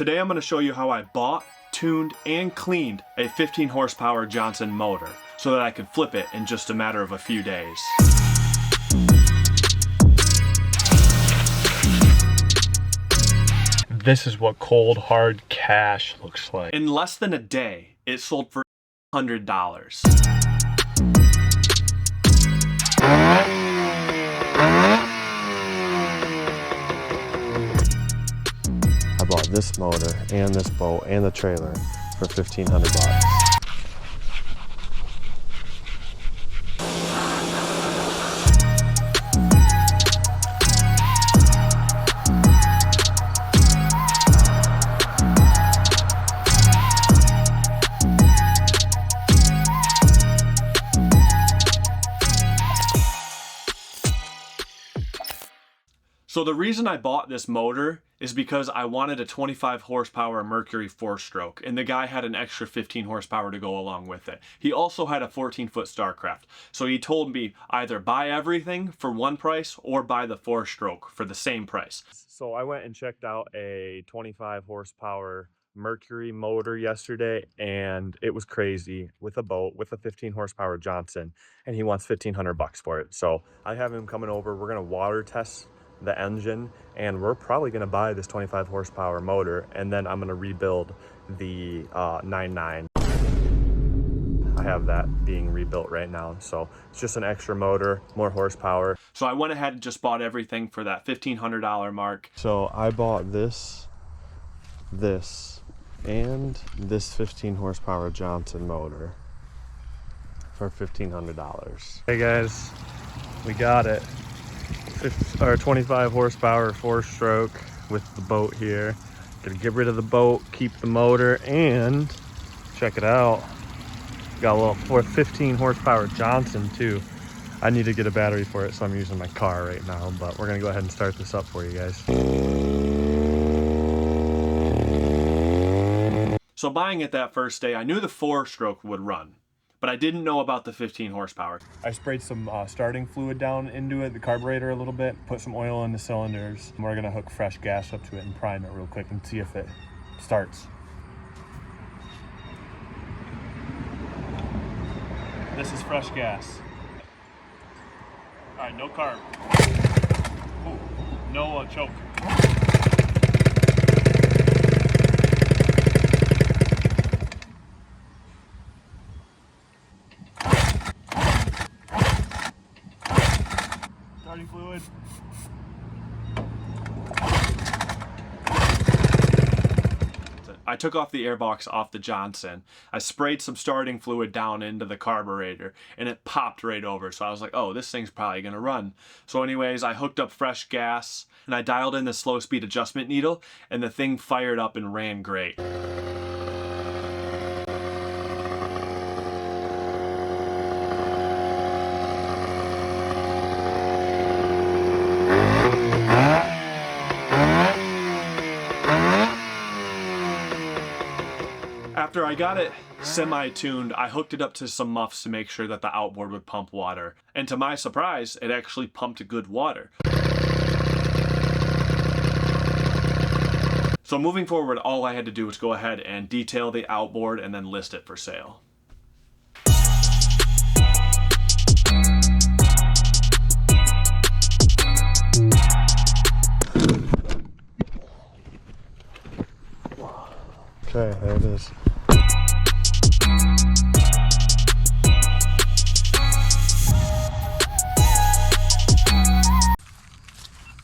Today I'm going to show you how I bought, tuned, and cleaned a 15 horsepower Johnson motor so that I could flip it in just a matter of a few days. This is what cold hard cash looks like. In less than a day, it sold for $100. I bought this motor and this boat and the trailer for $1,500. So the reason I bought this motor is because I wanted a 25 horsepower Mercury 4-stroke, and the guy had an extra 15 horsepower to go along with it. He also had a 14-foot Starcraft, so he told me either buy everything for one price or buy the 4-stroke for the same price. So I went and checked out a 25 horsepower Mercury motor yesterday, and it was crazy with a boat with a 15 horsepower Johnson, and he wants $1,500 for it. So I have him coming over. We're gonna water test the engine, and we're probably going to buy this 25 horsepower motor, and then I'm going to rebuild the 9.9. I have that being rebuilt right now, so it's just an extra motor, more horsepower. So I went ahead and just bought everything for that $1,500 mark. So I bought this, and this 15 horsepower Johnson motor for $1,500. Hey guys, we got it. Our 25 horsepower 4-stroke with the boat here. Gonna get rid of the boat, keep the motor, and check it out, got a little 15 horsepower Johnson too. I need to get a battery for it, so I'm using my car right now, but we're gonna go ahead and start this up for you guys. So buying it that first day, I knew the 4-stroke would run, but I didn't know about the 15 horsepower. I sprayed some starting fluid down into it, the carburetor a little bit, put some oil in the cylinders. And we're gonna hook fresh gas up to it and prime it real quick and see if it starts. This is fresh gas. All right, no carb. Ooh, no choke. Starting fluid. I took off the airbox off the Johnson. I sprayed some starting fluid down into the carburetor and it popped right over. So I was like, oh, this thing's probably gonna run. So anyways, I hooked up fresh gas and I dialed in the slow speed adjustment needle and the thing fired up and ran great. After I got it semi-tuned, I hooked it up to some muffs to make sure that the outboard would pump water. And to my surprise, it actually pumped good water. So moving forward, all I had to do was go ahead and detail the outboard and then list it for sale. Okay, there it is.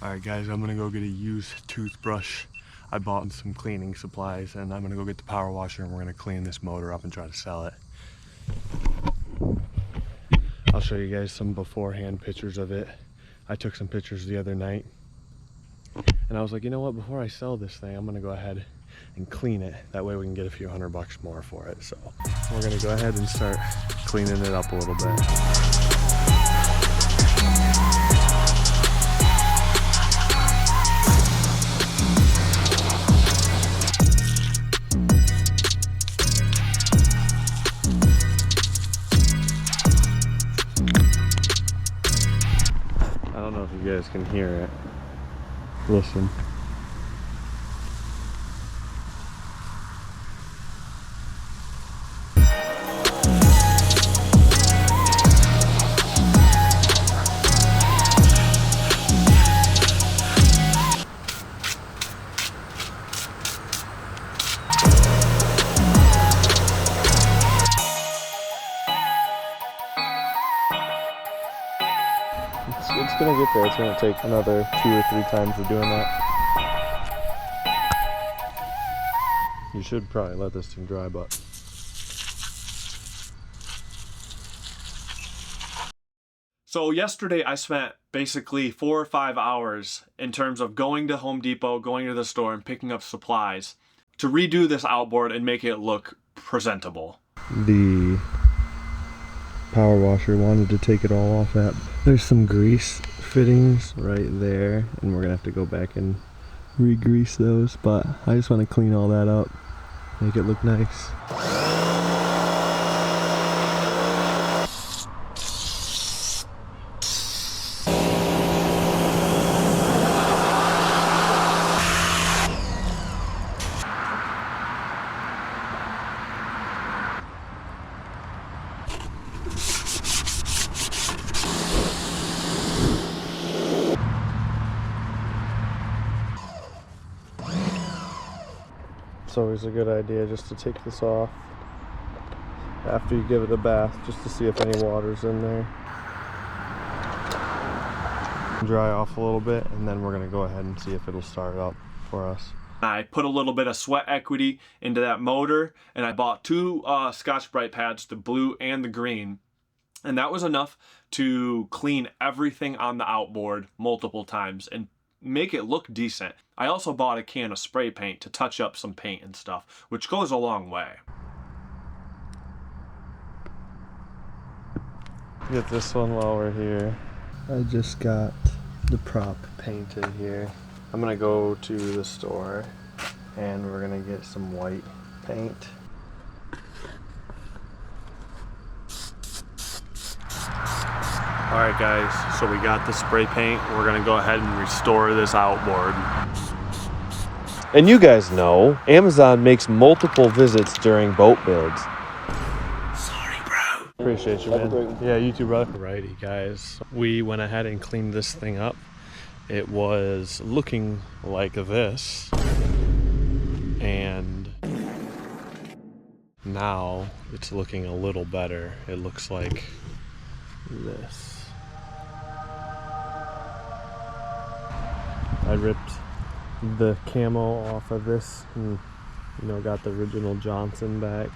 Alright guys, I'm gonna go get a used toothbrush. I bought some cleaning supplies, and I'm gonna go get the power washer, and we're gonna clean this motor up and try to sell it. I'll show you guys some beforehand pictures of it. I took some pictures the other night, and I was like, you know what, before I sell this thing, I'm gonna go ahead and clean it. That way we can get a few $100 more for it. So we're gonna go ahead and start cleaning it up a little bit. I don't know if you guys can hear it. Listen. gonna get there. It's gonna take another 2 or 3 times of doing that. You should probably let this thing dry, but So yesterday I spent basically 4 or 5 hours in terms of going to Home Depot, going to the store and picking up supplies to redo this outboard and make it look presentable. the power washer wanted to take it all off that. There's some grease fittings right there, and we're gonna have to go back and re-grease those, but I just want to clean all that up, make it look nice. It's always a good idea just to take this off after you give it a bath, just to see if any water's in there. Dry off a little bit, and then we're gonna go ahead and see if it'll start up for us. I put a little bit of sweat equity into that motor, and I bought 2 Scotch-Brite pads, the blue and the green, and that was enough to clean everything on the outboard multiple times and make it look decent. I also bought a can of spray paint to touch up some paint and stuff, which goes a long way. Get this one lower here. I just got the prop painted here. I'm gonna go to the store and we're gonna get some white paint. Alright guys, so we got the spray paint. We're gonna go ahead and restore this outboard. And you guys know, Amazon makes multiple visits during boat builds. Sorry, bro. Appreciate you, man. Yeah, you too, brother. Alrighty, guys. We went ahead and cleaned this thing up. It was looking like this. And now it's looking a little better. It looks like this. I ripped the camo off of this and, you know, got the original Johnson back.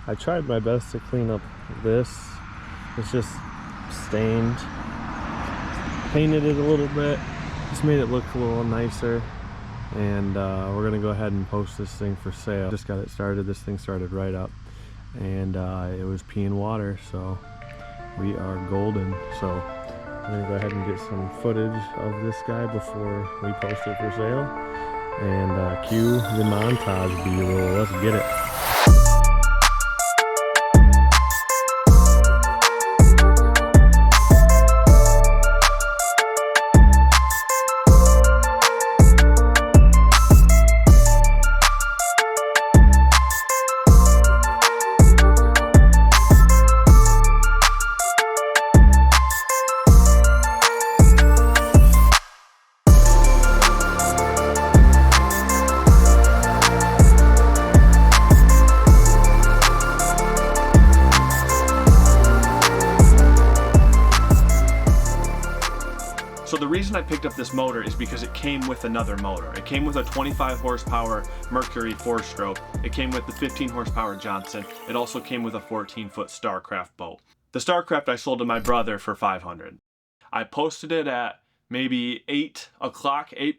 I tried my best to clean up this. It's just stained. Painted it a little bit, just made it look a little nicer. And we're gonna go ahead and post this thing for sale. Just got it started. This thing started right up, and it was peeing water, so we are golden. So I'm gonna go ahead and get some footage of this guy before we post it for sale, and cue the montage B-roll. Let's get it. So the reason I picked up this motor is because it came with another motor. It came with a 25 horsepower Mercury 4-stroke. It came with the 15 horsepower Johnson. It also came with a 14-foot Starcraft boat. The Starcraft I sold to my brother for $500. I posted it at maybe 8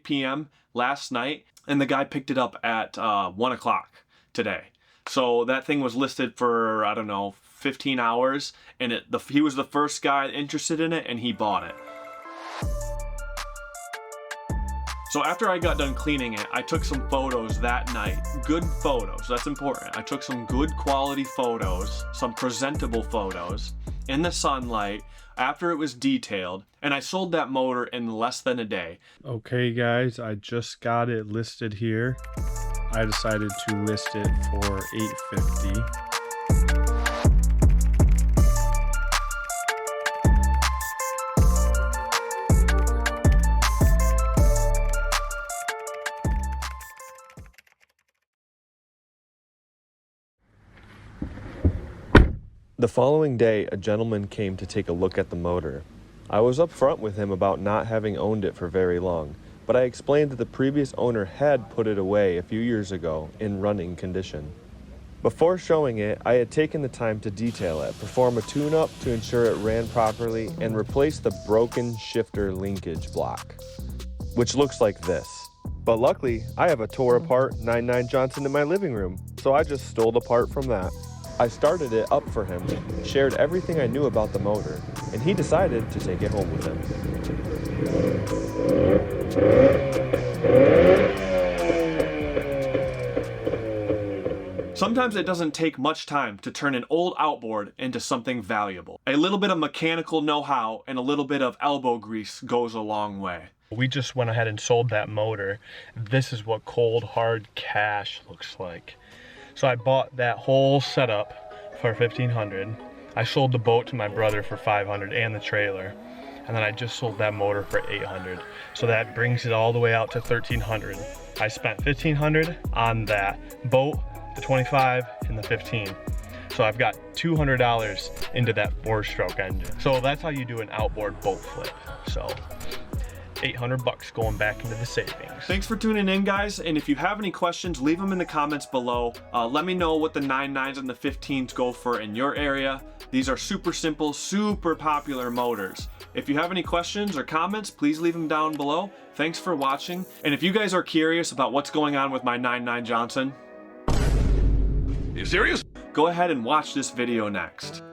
p.m. last night, and the guy picked it up at 1 o'clock today. So that thing was listed for, I don't know, 15 hours, and he was the first guy interested in it, and he bought it. So after I got done cleaning it, I took some photos that night. Good photos, that's important. I took some good quality photos, some presentable photos in the sunlight after it was detailed, and I sold that motor in less than a day. Okay guys, I just got it listed here. I decided to list it for $850. The following day, a gentleman came to take a look at the motor. I was upfront with him about not having owned it for very long, but I explained that the previous owner had put it away a few years ago in running condition. Before showing it, I had taken the time to detail it, perform a tune-up to ensure it ran properly, and replace the broken shifter linkage block, which looks like this. But luckily, I have a tore-apart 99 Johnson in my living room, so I just stole the part from that. I started it up for him, shared everything I knew about the motor, and he decided to take it home with him. Sometimes it doesn't take much time to turn an old outboard into something valuable. A little bit of mechanical know-how and a little bit of elbow grease goes a long way. We just went ahead and sold that motor. This is what cold hard cash looks like. So I bought that whole setup for $1,500. I sold the boat to my brother for $500 and the trailer. And then I just sold that motor for $800. So that brings it all the way out to $1,300. I spent $1,500 on that boat, the 25 and the 15. So I've got $200 into that 4-stroke engine. So that's how you do an outboard boat flip. So $800 going back into the savings. Thanks for tuning in, guys, and if you have any questions, leave them in the comments below. Let me know what the 99s and the 15s go for in your area. These are super simple, super popular motors. If you have any questions or comments, please leave them down below. Thanks for watching, and if you guys are curious about what's going on with my 99 Johnson, You serious? go ahead and watch this video next.